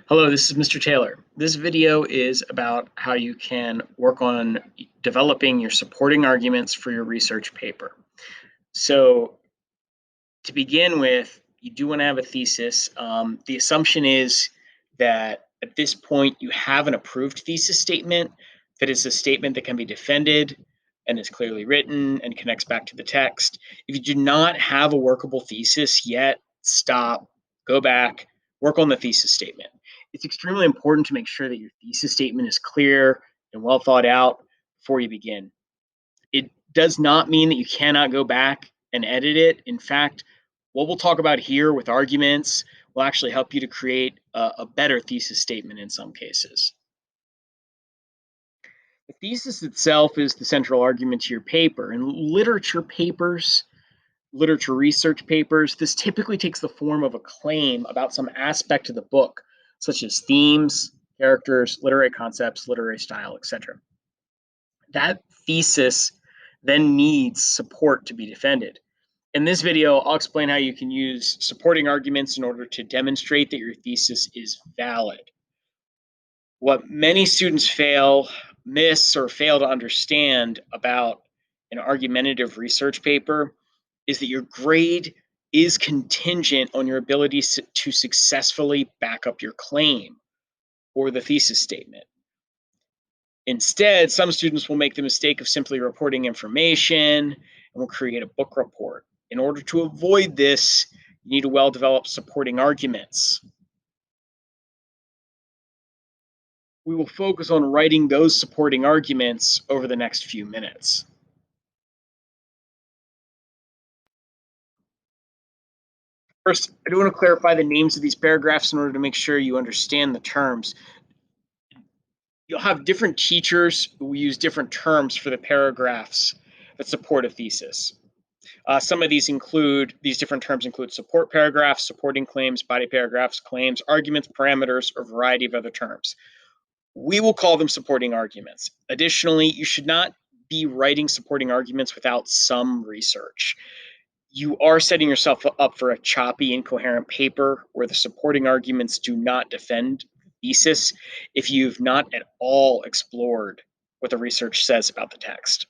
Hello, this is Mr. Taylor. This video is about how you can work on developing your supporting arguments for your research paper. So to begin with, you do want to have a thesis. The assumption is that at this point you have an approved thesis statement that is a statement that can be defended and is clearly written and connects back to the text. If you do not have a workable thesis yet, stop, go back, work on the thesis statement. It's extremely important to make sure that your thesis statement is clear and well thought out before you begin. It does not mean that you cannot go back and edit it. In fact, what we'll talk about here with arguments will actually help you to create a better thesis statement in some cases. The thesis itself is the central argument to your paper. In literature papers, literature research papers, this typically takes the form of a claim about some aspect of the book, such as themes, characters, literary concepts, literary style, etc. That thesis then needs support to be defended. In this video, I'll explain how you can use supporting arguments in order to demonstrate that your thesis is valid. What many students miss, or fail to understand about an argumentative research paper is that your grade is contingent on your ability to successfully back up your claim or the thesis statement. Instead, some students will make the mistake of simply reporting information and will create a book report. In order to avoid this, you need a well-developed supporting arguments. We will focus on writing those supporting arguments over the next few minutes. First, I do want to clarify the names of these paragraphs in order to make sure you understand the terms. You'll have different teachers who use different terms for the paragraphs that support a thesis. Some of these different terms include support paragraphs, supporting claims, body paragraphs, claims, arguments, parameters, or a variety of other terms. We will call them supporting arguments. Additionally, you should not be writing supporting arguments without some research. You are setting yourself up for a choppy, incoherent paper where the supporting arguments do not defend the thesis if you've not at all explored what the research says about the text.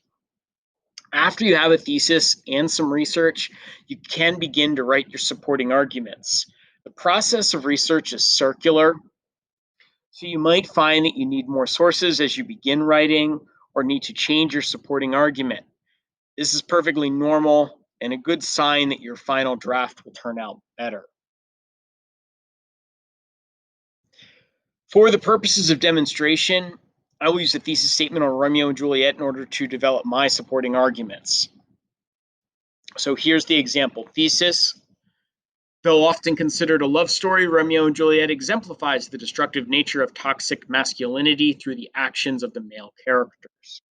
After you have a thesis and some research, you can begin to write your supporting arguments. The process of research is circular, so you might find that you need more sources as you begin writing or need to change your supporting argument. This is perfectly normal and a good sign that your final draft will turn out better. For the purposes of demonstration, I will use the thesis statement on Romeo and Juliet in order to develop my supporting arguments. So here's the example thesis. Though often considered a love story, Romeo and Juliet exemplifies the destructive nature of toxic masculinity through the actions of the male characters.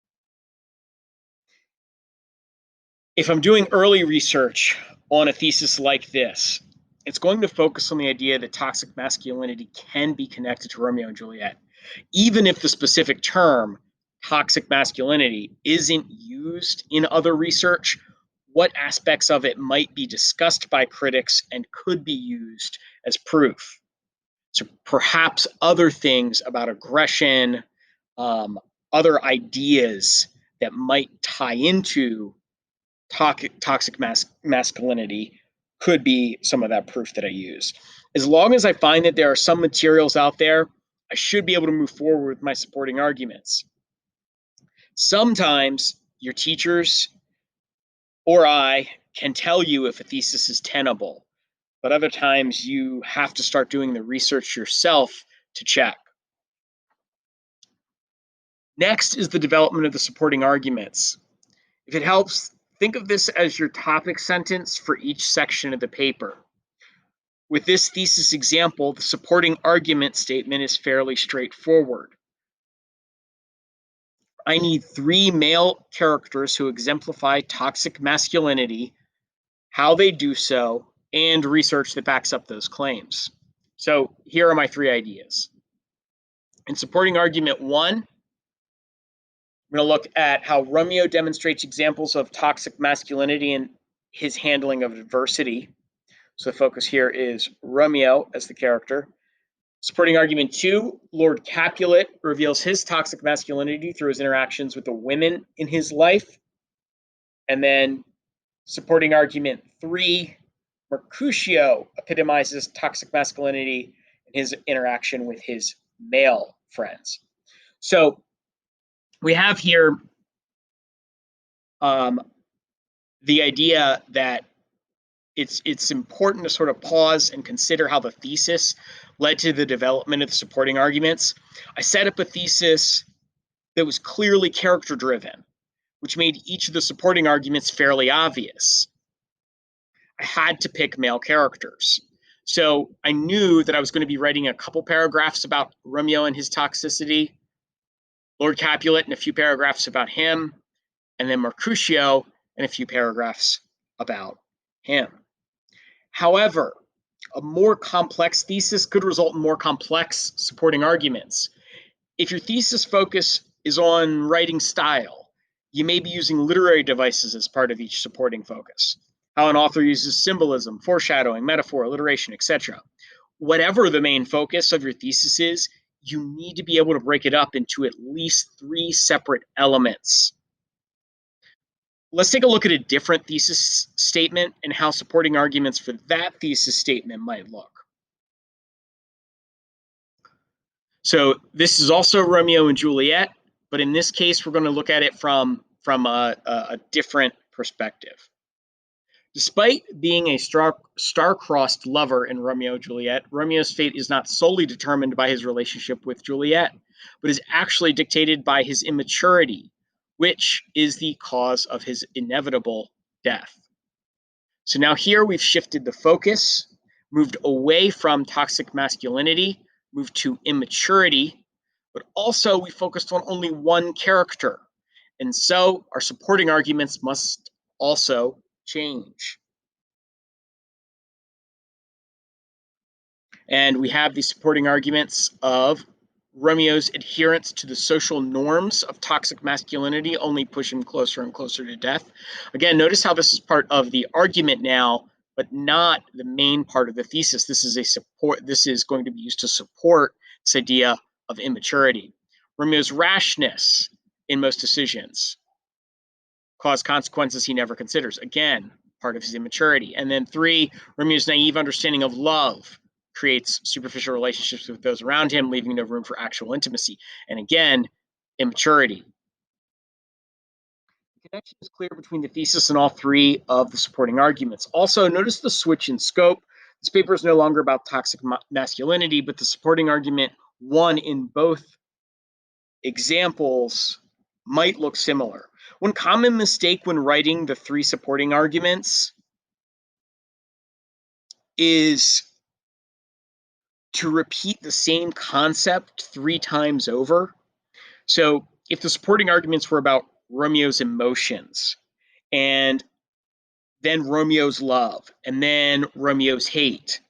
If I'm doing early research on a thesis like this, it's going to focus on the idea that toxic masculinity can be connected to Romeo and Juliet. Even if the specific term, toxic masculinity, isn't used in other research, what aspects of it might be discussed by critics and could be used as proof? So perhaps other things about aggression, other ideas that might tie into toxic masculinity could be some of that proof that I use. As long as I find that there are some materials out there, I should be able to move forward with my supporting arguments. Sometimes your teachers or I can tell you if a thesis is tenable, but other times you have to start doing the research yourself to check. Next is the development of the supporting arguments. If it helps, think of this as your topic sentence for each section of the paper. With this thesis example, the supporting argument statement is fairly straightforward. I need 3 male characters who exemplify toxic masculinity, how they do so, and research that backs up those claims. So here are my 3 ideas. In supporting argument 1, I'm going to look at how Romeo demonstrates examples of toxic masculinity and his handling of adversity. So the focus here is Romeo as the character. Supporting argument 2, Lord Capulet reveals his toxic masculinity through his interactions with the women in his life. And then supporting argument 3, Mercutio epitomizes toxic masculinity in his interaction with his male friends. So we have here the idea that it's important to sort of pause and consider how the thesis led to the development of the supporting arguments. I set up a thesis that was clearly character driven, which made each of the supporting arguments fairly obvious. I had to pick male characters. So I knew that I was going to be writing a couple paragraphs about Romeo and his toxicity, Lord Capulet and a few paragraphs about him, and then Mercutio and a few paragraphs about him. However, a more complex thesis could result in more complex supporting arguments. If your thesis focus is on writing style, you may be using literary devices as part of each supporting focus. How an author uses symbolism, foreshadowing, metaphor, alliteration, etc. Whatever the main focus of your thesis is, you need to be able to break it up into at least 3 separate elements. Let's take a look at a different thesis statement and how supporting arguments for that thesis statement might look. So this is also Romeo and Juliet, but in this case, we're going to look at it from a different perspective. Despite being a star-crossed lover in Romeo and Juliet, Romeo's fate is not solely determined by his relationship with Juliet, but is actually dictated by his immaturity, which is the cause of his inevitable death. So now here we've shifted the focus, moved away from toxic masculinity, moved to immaturity, but also we focused on only one character. And so our supporting arguments must also change. And we have the supporting arguments of Romeo's adherence to the social norms of toxic masculinity only push him closer and closer to death. Again, notice how this is part of the argument now, but not the main part of the thesis. This is going to be used to support this idea of immaturity. Romeo's rashness in most decisions cause consequences he never considers. Again, part of his immaturity. And then 3, Romeo's naive understanding of love creates superficial relationships with those around him, leaving no room for actual intimacy. And again, immaturity. The connection is clear between the thesis and all 3 of the supporting arguments. Also, notice the switch in scope. This paper is no longer about toxic masculinity, but the supporting argument 1 in both examples might look similar. One common mistake when writing the 3 supporting arguments is to repeat the same concept 3 times over. So if the supporting arguments were about Romeo's emotions, and then Romeo's love, and then Romeo's hate,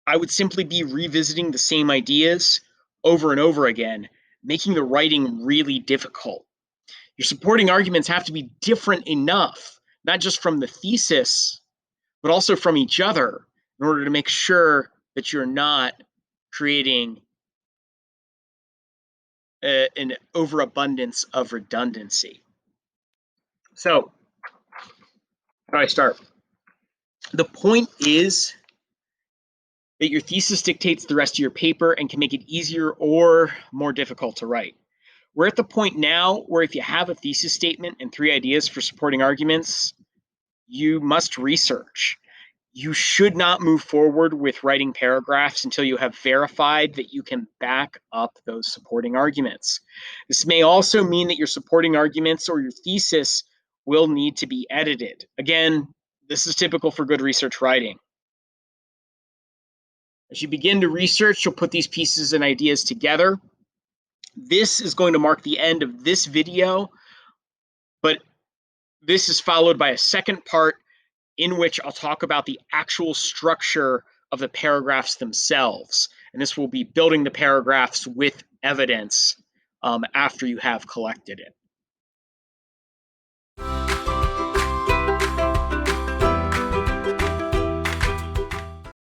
I would simply be revisiting the same ideas over and over again, making the writing really difficult. Your supporting arguments have to be different enough, not just from the thesis, but also from each other, in order to make sure that you're not creating an overabundance of redundancy. So, how do I start? The point is that your thesis dictates the rest of your paper and can make it easier or more difficult to write. We're at the point now where if you have a thesis statement and 3 ideas for supporting arguments, you must research. You should not move forward with writing paragraphs until you have verified that you can back up those supporting arguments. This may also mean that your supporting arguments or your thesis will need to be edited. Again, this is typical for good research writing. As you begin to research, you'll put these pieces and ideas together. This is going to mark the end of this video, but this is followed by a second part in which I'll talk about the actual structure of the paragraphs themselves. And this will be building the paragraphs with evidence after you have collected it.